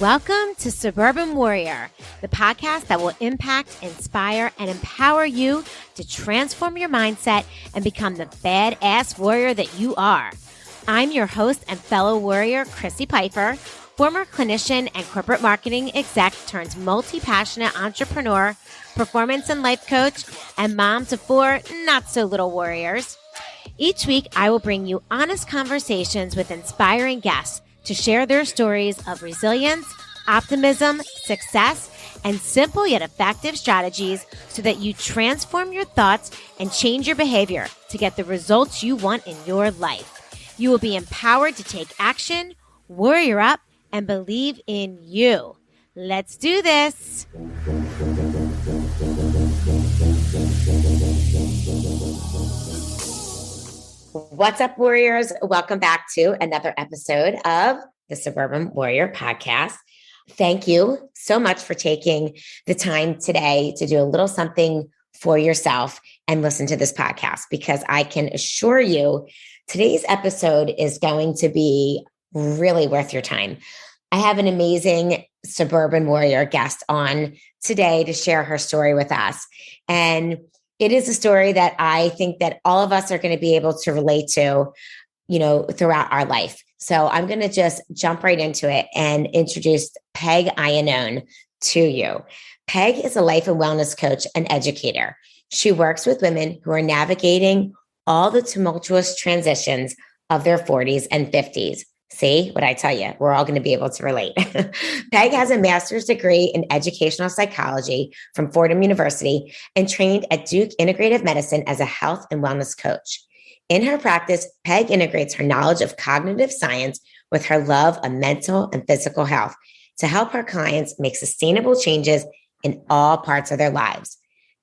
Welcome to Suburban Warrior, the podcast that will impact, inspire, and empower you to transform your mindset and become the badass warrior that you are. I'm your host and fellow warrior, Chrissy Pfeiffer, former clinician and corporate marketing exec turned multi-passionate entrepreneur, performance and life coach, and mom to 4 not-so-little warriors. Each week, I will bring you honest conversations with inspiring guests to share their stories of resilience, optimism, success, and simple yet effective strategies so that you transform your thoughts and change your behavior to get the results you want in your life. You will be empowered to take action, warrior up, and believe in you. Let's do this. What's up, warriors? Welcome back to another episode of the Suburban Warrior Podcast. Thank you so much for taking the time today to do a little something for yourself and listen to this podcast, because I can assure you today's episode is going to be really worth your time. I have an amazing Suburban Warrior guest on today to share her story with us. And it is a story that I think that all of us are going to be able to relate to, throughout our life. So I'm going to just jump right into it and introduce Peg Iannone to you. Peg is a life and wellness coach and educator. She works with women who are navigating all the tumultuous transitions of their 40s and 50s. See what I tell you, we're all going to be able to relate. Peg has a master's degree in educational psychology from Fordham University and trained at Duke Integrative Medicine as a health and wellness coach. In her practice, Peg integrates her knowledge of cognitive science with her love of mental and physical health to help her clients make sustainable changes in all parts of their lives.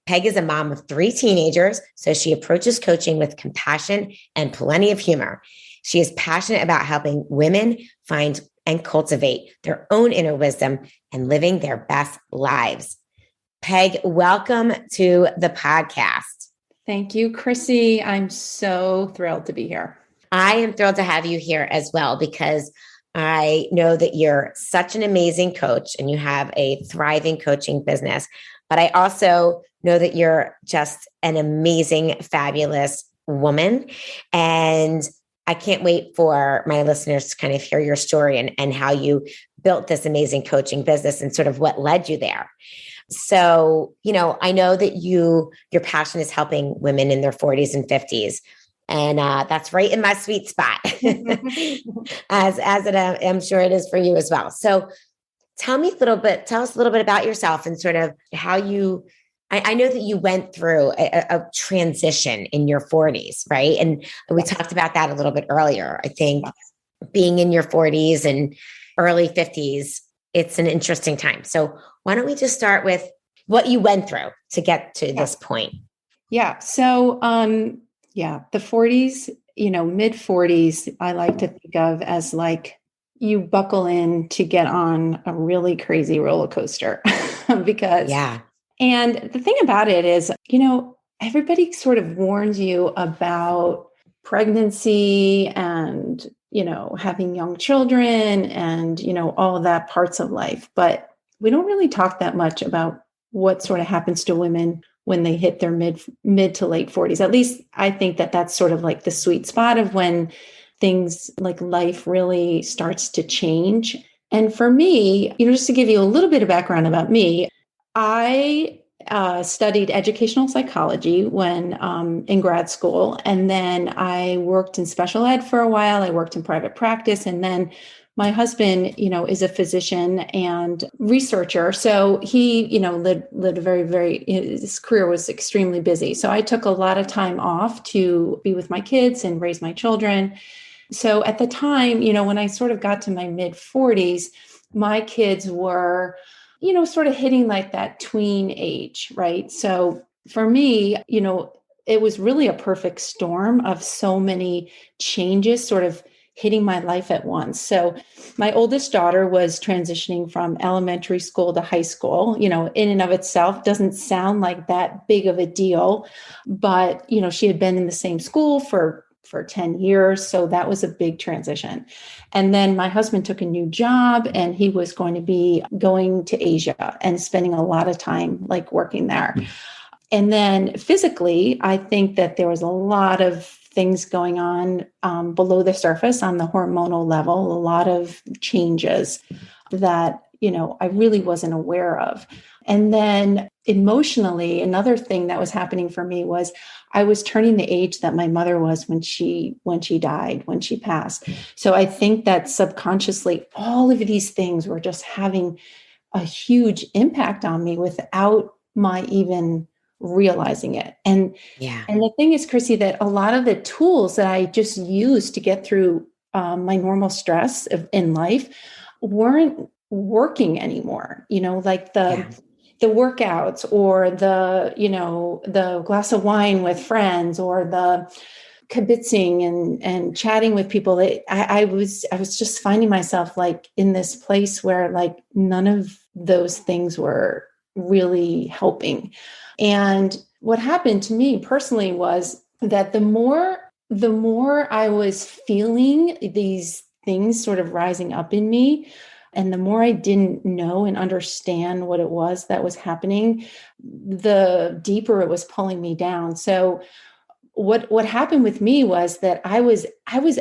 Peg is a mom of 3 teenagers, so she approaches coaching with compassion and plenty of humor. She is passionate about helping women find and cultivate their own inner wisdom and living their best lives. Peg, welcome to the podcast. Thank you, Chrissy. I'm so thrilled to be here. I am thrilled to have you here as well, because I know that you're such an amazing coach and you have a thriving coaching business. But I also know that you're just an amazing, fabulous woman. And I can't wait for my listeners to kind of hear your story and how you built this amazing coaching business and sort of what led you there. So, I know that your passion is helping women in their 40s and 50s. And that's right in my sweet spot, as I'm sure it is for you as well. So tell us a little bit about yourself and sort of how I know that you went through a transition in your 40s, right? And we talked about that a little bit earlier. I think being in your 40s and early 50s, it's an interesting time. So why don't we just start with what you went through to get to this point? Yeah. So, the 40s, mid 40s, I like to think of as like you buckle in to get on a really crazy roller coaster because And the thing about it is, everybody sort of warns you about pregnancy and, having young children and, all of that parts of life. But we don't really talk that much about what sort of happens to women when they hit their mid to late 40s. At least I think that that's sort of like the sweet spot of when things like life really starts to change. And for me, just to give you a little bit of background about me, I studied educational psychology when in grad school, and then I worked in special ed for a while. I worked in private practice, and then my husband, is a physician and researcher. So he, lived a very, very, his career was extremely busy. So I took a lot of time off to be with my kids and raise my children. So at the time, when I sort of got to my mid 40s, my kids were sort of hitting like that tween age, right? So for me, it was really a perfect storm of so many changes sort of hitting my life at once. So my oldest daughter was transitioning from elementary school to high school, in and of itself doesn't sound like that big of a deal, but, she had been in the same school for for 10 years. So that was a big transition. And then my husband took a new job and he was going to be going to Asia and spending a lot of time like working there. And then physically, I think that there was a lot of things going on below the surface on the hormonal level, a lot of changes that, I really wasn't aware of. And then emotionally, another thing that was happening for me was I was turning the age that my mother was when she died, when she passed. So I think that subconsciously, all of these things were just having a huge impact on me without my even realizing it. And the thing is, Chrissy, that a lot of the tools that I just used to get through my normal stress in life weren't working anymore. Like the workouts or the glass of wine with friends or the kibitzing and chatting with people. I was just finding myself like in this place where like none of those things were really helping. And what happened to me personally was that the more I was feeling these things sort of rising up in me, and the more I didn't know and understand what it was that was happening, the deeper it was pulling me down. So what happened with me was that I was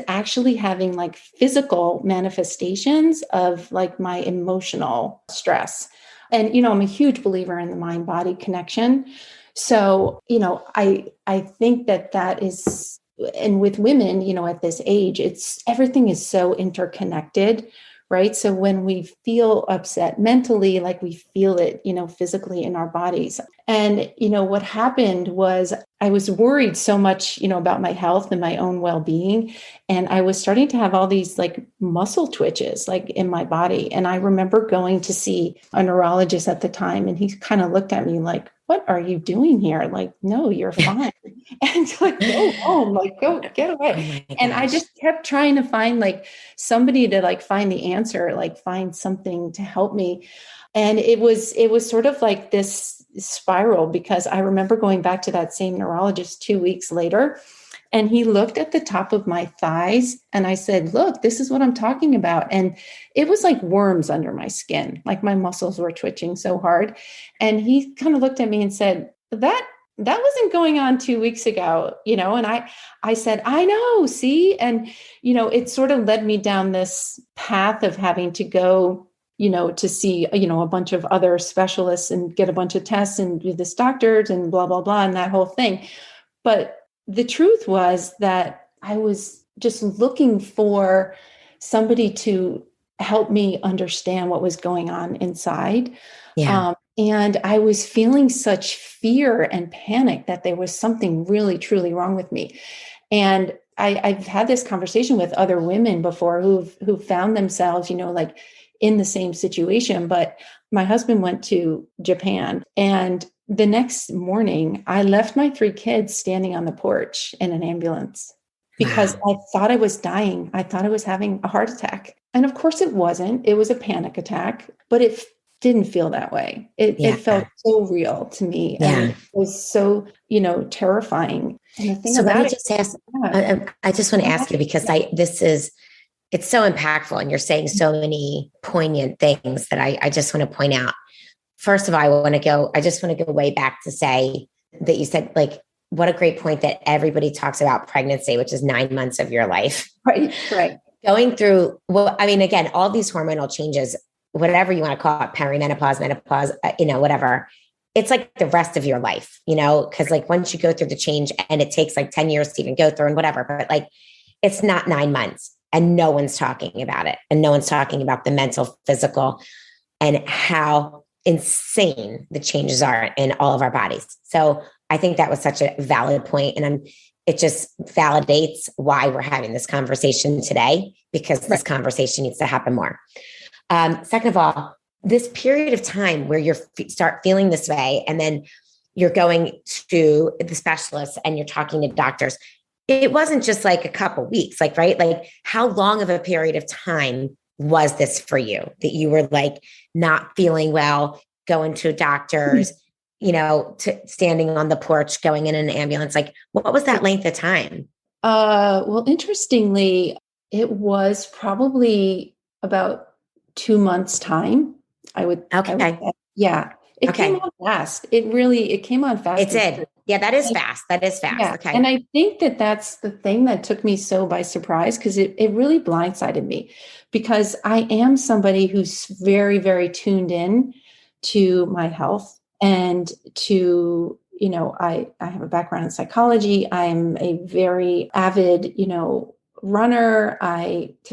actually having like physical manifestations of like my emotional stress. And I'm a huge believer in the mind body connection. So, I think that is, and with women, at this age, everything is so interconnected, right? So when we feel upset mentally, like we feel it, physically in our bodies. And, what happened was I was worried so much, about my health and my own well-being. And I was starting to have all these like muscle twitches, like in my body. And I remember going to see a neurologist at the time, and he kind of looked at me like, "What are you doing here? Like, no, you're fine." And like, go home, like, go get away. And I just kept trying to find like somebody to like find the answer, like find something to help me. And it was sort of like this spiral, because I remember going back to that same neurologist 2 weeks later, and he looked at the top of my thighs, and I said, "Look, this is what I'm talking about." And it was like worms under my skin, like my muscles were twitching so hard. And he kind of looked at me and said, that wasn't going on 2 weeks ago, and I said, "I know, see?" And, it sort of led me down this path of having to go, to see, a bunch of other specialists and get a bunch of tests and do this doctors and blah, blah, blah, and that whole thing. But the truth was that I was just looking for somebody to help me understand what was going on inside. And I was feeling such fear and panic that there was something really, truly wrong with me. And I've had this conversation with other women before who've found themselves, like in the same situation. But my husband went to Japan, and the next morning I left my 3 kids standing on the porch in an ambulance because I thought I was dying. I thought I was having a heart attack. And of course it wasn't. It was a panic attack, but it didn't feel that way. It felt so real to me. And it was so, terrifying. And the thing so about let me just ask, I just want to ask you, because it's so impactful, and you're saying so many poignant things that I just want to point out. First of all, I just want to go way back to say that you said, like, what a great point that everybody talks about pregnancy, which is 9 months of your life. Right. Going through, again, all these hormonal changes, whatever you want to call it, perimenopause, menopause, whatever. It's like the rest of your life, because like once you go through the change, and it takes like 10 years to even go through and whatever, but like, it's not 9 months, and no one's talking about it. And no one's talking about the mental, physical, and how insane the changes are in all of our bodies. So I think that was such a valid point. And it just validates why we're having this conversation today, because this conversation needs to happen more. Second of all, this period of time where you start feeling this way, and then you're going to the specialists and you're talking to doctors, it wasn't just like a couple weeks, like, right? Like, how long of a period of time was this for you that you were like not feeling well, going to doctors, to standing on the porch, going in an ambulance? Like, what was that length of time? Well, interestingly, it was probably about 2 months time. I would Okay. say. Yeah, it came Okay. on fast. It came on It fast and did. free. Yeah, that is And fast. That is fast. yeah, Okay. and I think that that's the thing that took me so by surprise because it really blindsided me because I am somebody who's very, very tuned in to my health and to, I have a background in psychology. I'm a very avid, runner.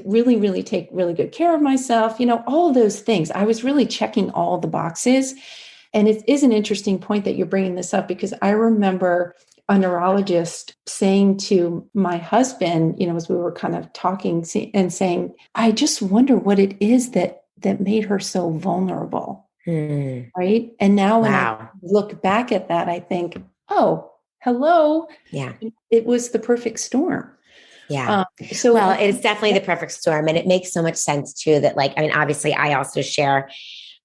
Really, really take really good care of myself, all of those things. I was really checking all the boxes. And it is an interesting point that you're bringing this up because I remember a neurologist saying to my husband, as we were kind of talking and saying, I just wonder what it is that made her so vulnerable. Hmm. Right. And now when I Wow. look back at that, I think, oh, hello, Yeah. it was the perfect storm. Yeah. Um, so Well, I it's think, definitely the perfect storm. And it makes so much sense too that, like, I mean, obviously, I also share,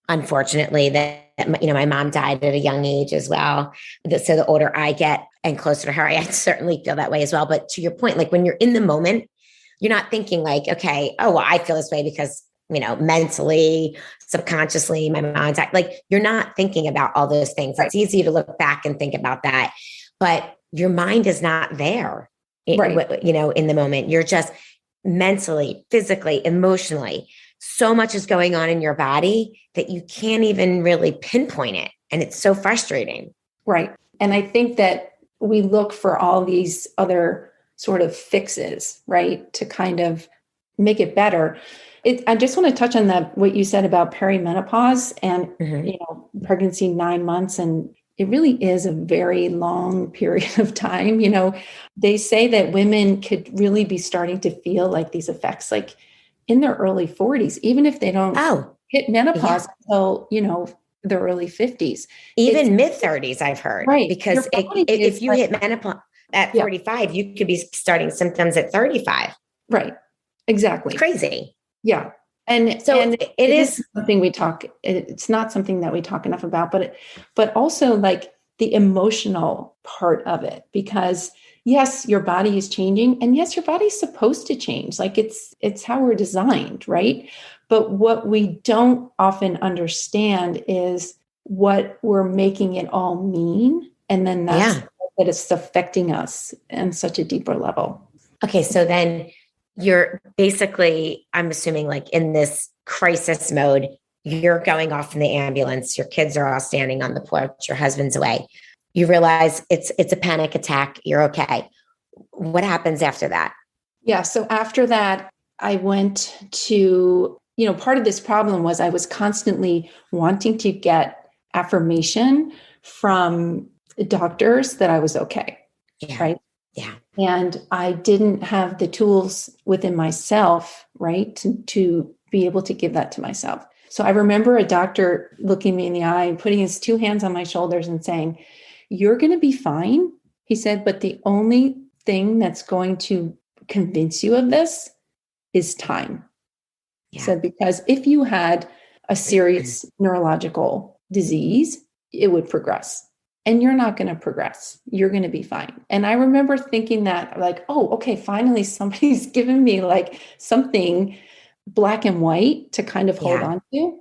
unfortunately, that, my mom died at a young age as well. So the older I get and closer to her, I certainly feel that way as well. But to your point, like when you're in the moment, you're not thinking like, okay, oh, well, I feel this way because, mentally, subconsciously, my mom died. Like you're not thinking about all those things. right, It's easy to look back and think about that, but your mind is not there right. in the moment. You're just mentally, physically, emotionally. So much is going on in your body that you can't even really pinpoint it. And it's so frustrating. Right. And I think that we look for all these other sort of fixes, right, to kind of make it better. I just want to touch on that, what you said about perimenopause and, Mm-hmm. pregnancy 9 months. And it really is a very long period of time. They say that women could really be starting to feel like these effects, like in their early 40s, even if they don't Oh, hit yeah. menopause until, their early 50s. It's Even mid 30s, I've heard, right. Your because body is if you like, hit menopause at yeah, 45, you could be starting symptoms at 35. right. It's Exactly. crazy. Yeah. And So it it isn't is, something we talk, it's not something that we talk enough about, but also like the emotional part of it, because yes, your body is changing and yes, your body's supposed to change. Like it's how we're designed, right? But what we don't often understand is what we're making it all mean. And then that's yeah. that it's affecting us in such a deeper level. Okay. So then you're basically, I'm assuming, like in this crisis mode, you're going off in the ambulance, your kids are all standing on the porch, your husband's away. You realize it's a panic attack, you're okay. What happens after that? Yeah. So after that, I went to, part of this problem was I was constantly wanting to get affirmation from doctors that I was okay. Yeah. Right. Yeah. And I didn't have the tools within myself, right, to be able to give that to myself. So I remember a doctor looking me in the eye and putting his two hands on my shoulders and saying, "You're going to be fine." He said, "But the only thing that's going to convince you of this is time." He Yeah. said, "Because if you had a serious neurological disease, it would progress. And you're not going to progress. You're going to be fine." And I remember thinking that, like, oh, okay, finally somebody's given me like something black and white to kind of hold Yeah. on to.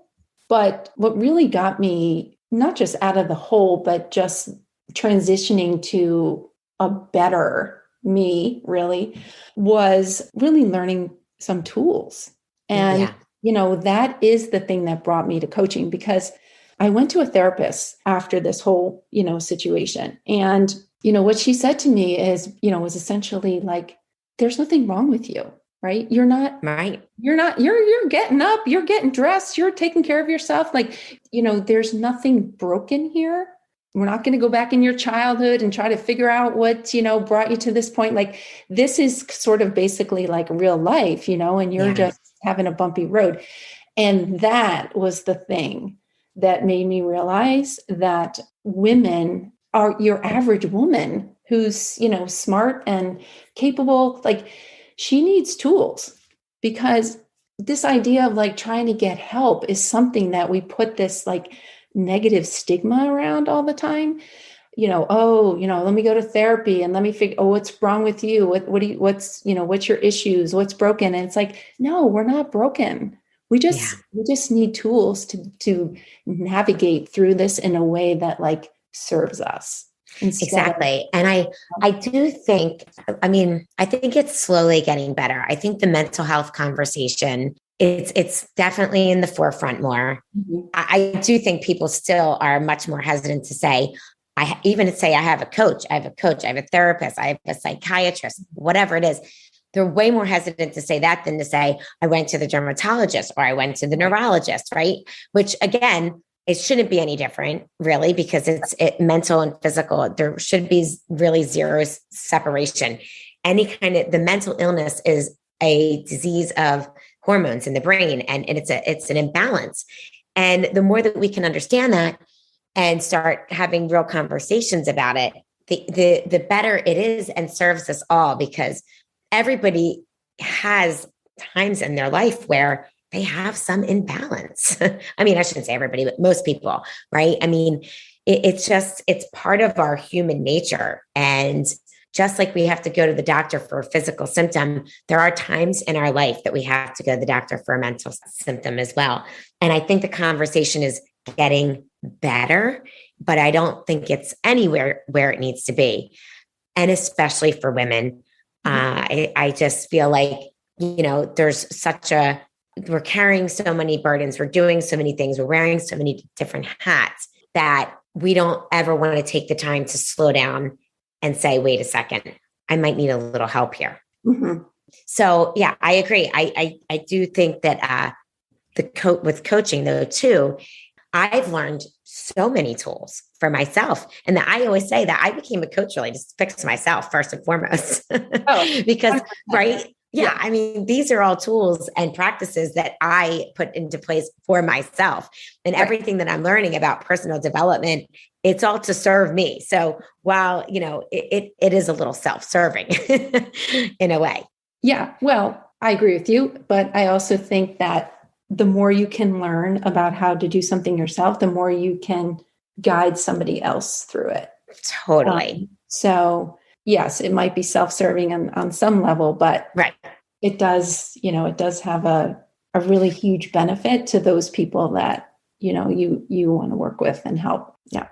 But what really got me, not just out of the hole, but just transitioning to a better me, really, was really learning some tools. And, Yeah. that is the thing that brought me to coaching because I went to a therapist after this whole, situation. And, what she said to me is, was essentially like, there's nothing wrong with you, right? Right. You're getting up, you're getting dressed, you're taking care of yourself. Like, there's nothing broken here. We're not going to go back in your childhood and try to figure out what, brought you to this point. Like, this is sort of basically like real life, and you're Yeah. just having a bumpy road. And that was the thing that made me realize that women are your average woman who's, smart and capable. Like, she needs tools because this idea of like trying to get help is something that we put this like negative stigma around all the time. let me go to therapy and let me figure, what's wrong with you? What's your issues? What's broken? And it's like, no, we're not broken. We Yeah. just need tools to navigate through this in a way that like serves us instead of. Exactly. And I do think, I mean, I think it's slowly getting better. I think the mental health conversation, it's definitely in the forefront more. Mhm. I do think people still are much more hesitant to say, even say I have a coach, I have a coach, I have a therapist, I have a psychiatrist, whatever it is. They're way more hesitant to say that than to say, I went to the dermatologist or I went to the neurologist, right? Which again, it shouldn't be any different, really, because it's mental and physical. There should be really zero separation. Any kind of the mental illness is a disease of hormones in the brain, and it's an imbalance. And the more that we can understand that and start having real conversations about it, the better it is and serves us all, because everybody has times in their life where they have some imbalance. I mean, I shouldn't say everybody, but most people, right? I mean, it's part of our human nature. And just like we have to go to the doctor for a physical symptom, there are times in our life that we have to go to the doctor for a mental symptom as well. And I think the conversation is getting better, but I don't think it's anywhere where it needs to be. And especially for women, I just feel like, there's we're carrying so many burdens, we're doing so many things, we're wearing so many different hats that we don't ever want to take the time to slow down and say, wait a second, I might need a little help here. Mm-hmm. So yeah, I agree. I do think that with coaching though too, I've learned so many tools for myself. And that I always say that I became a coach really just to fix myself first and foremost. Because, 100%. right? Yeah. I mean, these are all tools and practices that I put into place for myself. And everything that I'm learning about personal development, it's all to serve me. So while, it is a little self-serving in a way. Yeah, well, I agree with you, but I also think that the more you can learn about how to do something yourself, the more you can guide somebody else through it. Totally. So yes, it might be self-serving on some level, but Right. it does have a really huge benefit to those people that, you want to work with and help. Yeah.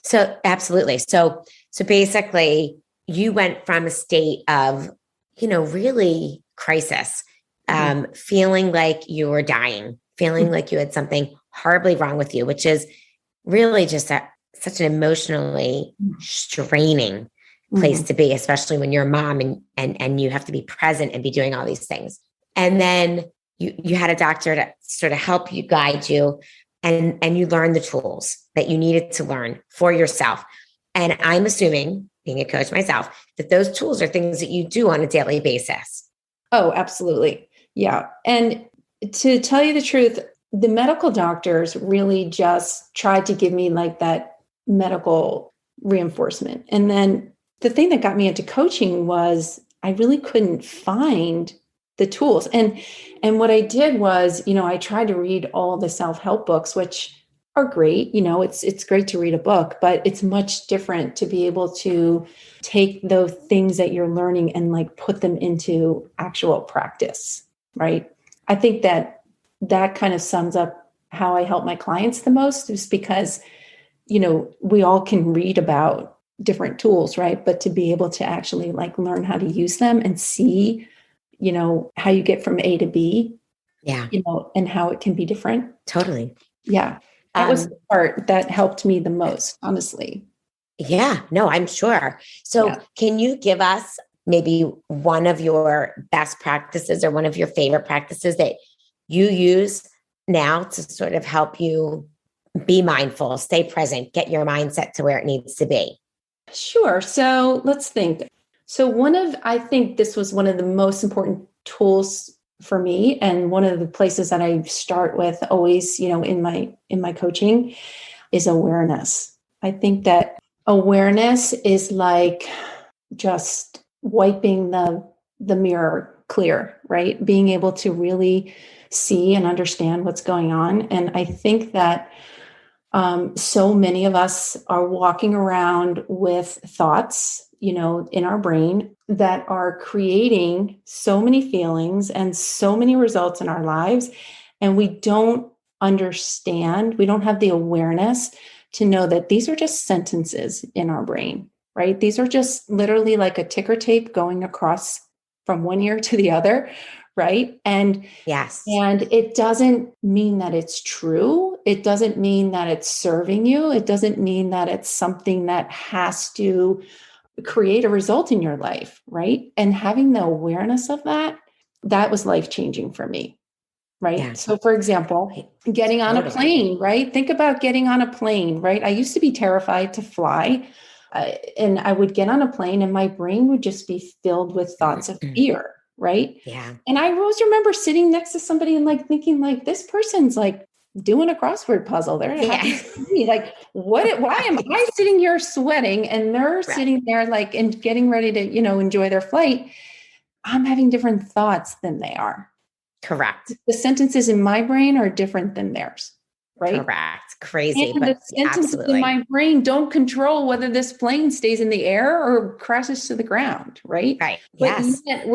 So absolutely. So basically you went from a state of, really crisis, feeling like you were dying, feeling like you had something horribly wrong with you, which is really just such an emotionally straining place to be, especially when you're a mom and you have to be present and be doing all these things. And then you had a doctor to sort of help you, guide you, and you learned the tools that you needed to learn for yourself. And I'm assuming, being a coach myself, that those tools are things that you do on a daily basis. Oh, absolutely. Yeah. And to tell you the truth, the medical doctors really just tried to give me like that medical reinforcement. And then the thing that got me into coaching was I really couldn't find the tools. And what I did was, I tried to read all the self-help books, which are great. It's great to read a book, but it's much different to be able to take those things that you're learning and like put them into actual practice, right? I think that kind of sums up how I help my clients the most, is because, we all can read about different tools, right? But to be able to actually like learn how to use them and see, how you get from A to B, Yeah, and how it can be different. totally. Yeah. That was the part that helped me the most, honestly. Yeah, no, I'm sure. So can you give us maybe one of your best practices or one of your favorite practices that you use now to sort of help you be mindful, stay present, get your mindset to where it needs to be? Sure. So let's think. So I think this was one of the most important tools for me, and one of the places that I start with always, in my coaching, is awareness. I think that awareness is like just wiping the mirror clear, right? Being able to really see and understand what's going on. And I think that So many of us are walking around with thoughts, in our brain that are creating so many feelings and so many results in our lives. And we don't understand, we don't have the awareness to know that these are just sentences in our brain, right? These are just literally like a ticker tape going across from one ear to the other, right? Yes. And it doesn't mean that it's true. It doesn't mean that it's serving you. It doesn't mean that it's something that has to create a result in your life, right? And having the awareness of that, that was life changing for me, right? Yeah. So, for example, getting on a Totally. plane, right? Think about getting on a plane, right? I used to be terrified to fly. And I would get on a plane and my brain would just be filled with thoughts of fear, right? Yeah. And I always remember sitting next to somebody and like thinking, like, this person's like doing a crossword puzzle. They're happy Yeah. to see me. Like, why am Right. I sitting here sweating and they're Right. sitting there like and getting ready to, enjoy their flight? I'm having different thoughts than they are. Correct. The sentences in my brain are different than theirs, right? Correct. Crazy, And the but sentences in absolutely. my brain don't control whether this plane stays in the air or crashes to the ground, right? Right. But Yes. yet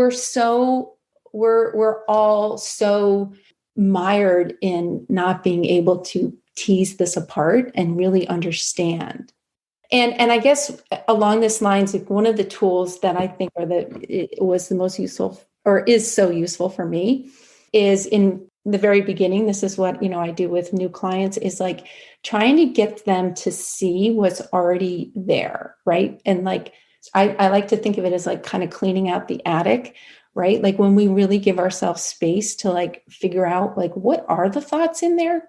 we're all so mired in not being able to tease this apart and really understand. And I guess along this lines, like one of the tools that I think it was the most useful or is so useful for me is in the very beginning. This is what I do with new clients is like trying to get them to see what's already there, right? And like I like to think of it as like kind of cleaning out the attic, right? Like when we really give ourselves space to like figure out like what are the thoughts in there.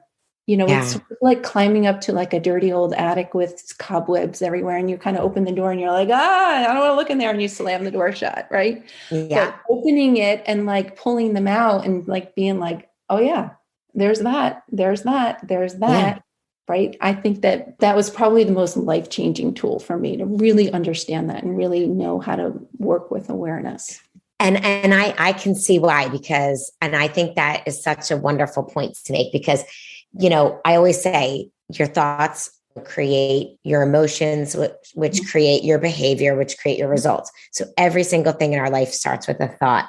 It's Yeah. sort of like climbing up to like a dirty old attic with cobwebs everywhere, and you kind of open the door and you're like, I don't want to look in there, and you slam the door shut, right? But Yeah. opening it and like pulling them out and like being like, oh yeah, there's that, there's that, there's Yeah. that, right? I think that that was probably the most life-changing tool for me to really understand that and really know how to work with awareness. And I can see why, because, and I think that is such a wonderful point to make because, I always say your thoughts create your emotions, which create your behavior, which create your results. So every single thing in our life starts with a thought.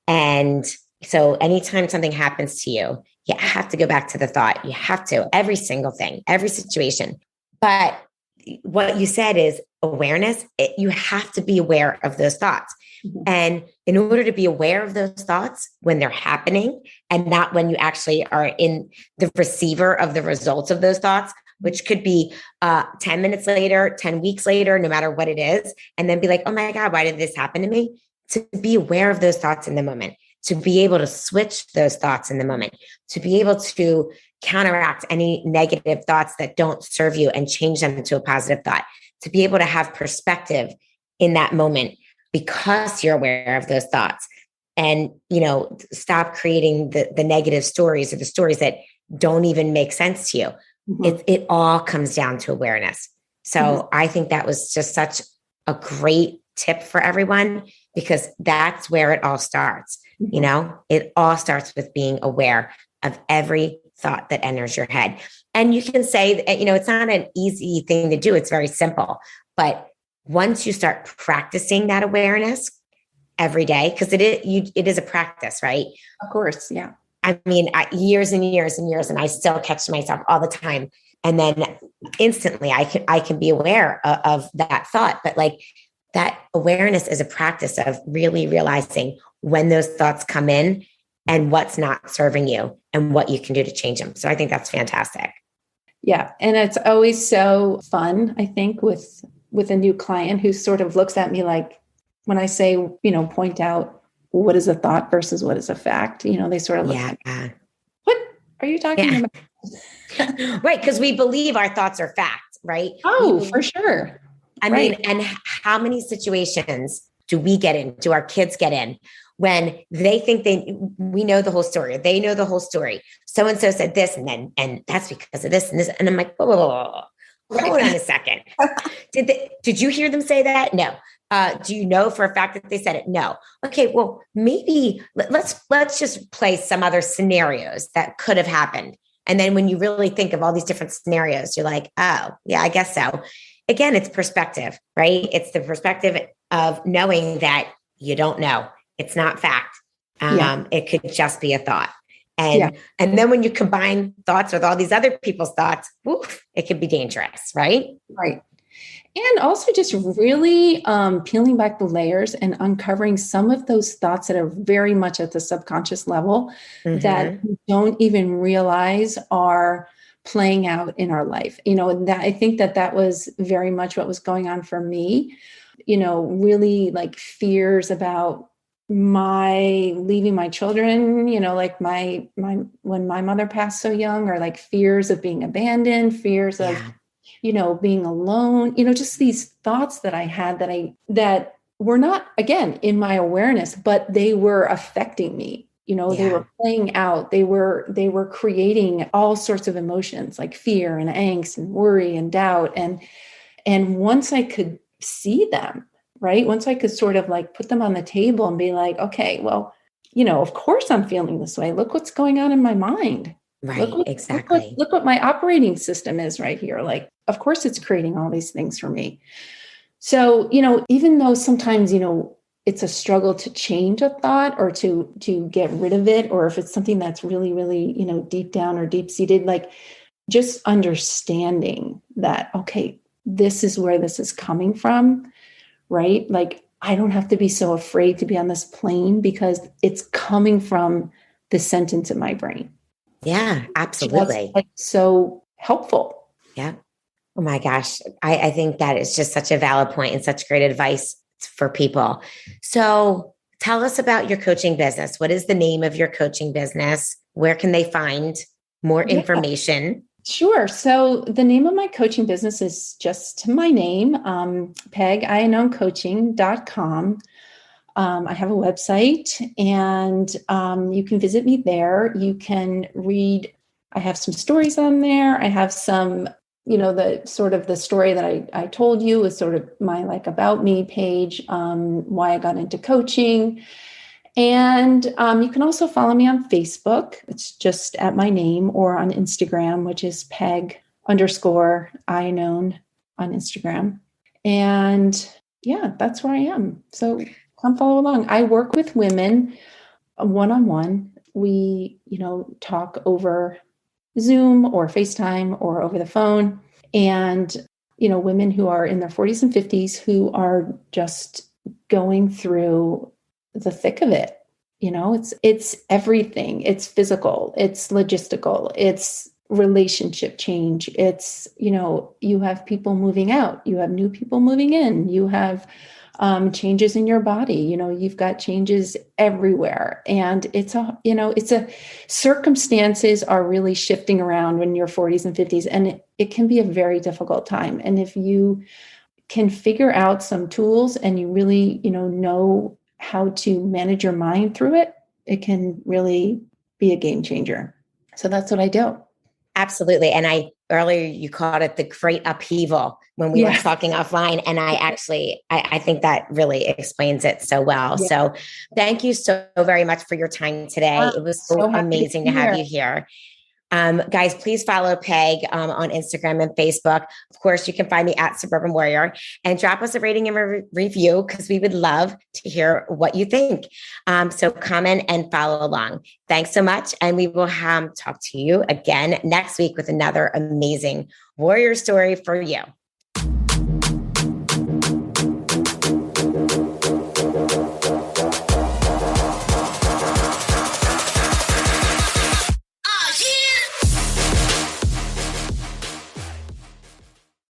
And so anytime something happens to you, you have to go back to the thought. You have to, every single thing, every situation. But what you said is awareness. You have to be aware of those thoughts. Mhm. And in order to be aware of those thoughts when they're happening and not when you actually are in the receiver of the results of those thoughts, which could be 10 minutes later, 10 weeks later, no matter what it is, and then be like, oh my God, why did this happen to me? To be aware of those thoughts in the moment, to be able to switch those thoughts in the moment, to be able to counteract any negative thoughts that don't serve you and change them into a positive thought, to be able to have perspective in that moment because you're aware of those thoughts and, stop creating the negative stories or the stories that don't even make sense to you. Mhm. It all comes down to awareness. So I think that was just such a great tip for everyone because that's where it all starts. It all starts with being aware of every thought that enters your head. And you can say, it's not an easy thing to do. It's very simple. But once you start practicing that awareness every day, because it is a practice, right? Of course. Yeah. I mean, years and years and years, and I still catch myself all the time. And then instantly I can be aware of that thought. But like that awareness is a practice of really realizing when those thoughts come in and what's not serving you and what you can do to change them. So I think that's fantastic. Yeah. And it's always so fun, I think, with a new client who sort of looks at me like when I say, point out what is a thought versus what is a fact, they sort of look Yeah. at me, what are you talking Yeah. about? Right. Because we believe our thoughts are fact, right? Oh, for sure. I mean, Right. and how many situations do we get in? Do our kids get in when they think we know the whole story? Or they know the whole story. So and so said this, and that's because of this and this. And I'm like, whoa. Hold on a second. Did you hear them say that? No. Do you know for a fact that they said it? No. Okay. Well, maybe let's just play some other scenarios that could have happened. And then when you really think of all these different scenarios, you're like, oh, yeah, I guess so. Again, it's perspective, right? It's the perspective of knowing that you don't know. It's not fact. Yeah. It could just be a thought. Yeah. And then when you combine thoughts with all these other people's thoughts, woof, it can be dangerous, right? Right. And also just really peeling back the layers and uncovering some of those thoughts that are very much at the subconscious level that Mm-hmm. we don't even realize are playing out in our life. That I think that was very much what was going on for me. Really like fears about my leaving my children, like my when my mother passed so young, or like fears of being abandoned, fears of Yeah. being alone, just these thoughts that I had that were not, again, in my awareness, but they were affecting me. They Yeah. were playing out. They were creating all sorts of emotions like fear and angst and worry and doubt. And once I could see them, right? Once I could sort of like put them on the table and be like, okay, well, of course I'm feeling this way. Look what's going on in my mind. Look Right. what look what Exactly. look what my operating system is right here. Like, of course it's creating all these things for me. So, even though sometimes, it's a struggle to change a thought or to get rid of it, or if it's something that's really, really, deep down or deep seated, like just understanding that, okay, this is where this is coming from, right? Like, I don't have to be so afraid to be on this plane because it's coming from the sentence in my brain. Yeah, Just absolutely. like so helpful. Yeah. Oh my gosh. I think that is just such a valid point and such great advice for people. So tell us about your coaching business. What is the name of your coaching business? Where can they find more Yeah, information? sure. So the name of my coaching business is just my name, PegIannoneCoaching.com. I have a website, and you can visit me there. You can read, I have some stories on there. I have some, the sort of the story that I told you is sort of my like about me page, why I got into coaching. And you can also follow me on Facebook. It's just at my name, or on Instagram, which is Peg_Iannone on Instagram. And yeah, that's where I am. So come follow along. I work with women one-on-one. We, talk over Zoom or FaceTime or over the phone. And, women who are in their 40s and 50s who are just going through the thick of it. It's everything. It's physical, it's logistical, it's relationship change. It's, you have people moving out, you have new people moving in, you have changes in your body, you've got changes everywhere. And it's a circumstances are really shifting around when you're 40s and 50s. And it can be a very difficult time. And if you can figure out some tools and you really, know how to manage your mind through it, it can really be a game changer. So that's what I do. Absolutely. And earlier you called it the Great Upheaval when we were Yeah. talking offline. And I think that really explains it so well. Yeah. So thank you so very much for your time today. It was So so happy to amazing to be have here. you here. Guys, please follow Peg on Instagram and Facebook. Of course, you can find me at Suburban Warrior, and drop us a rating and review because we would love to hear what you think. So comment and follow along. Thanks so much. And we will talk to you again next week with another amazing warrior story for you.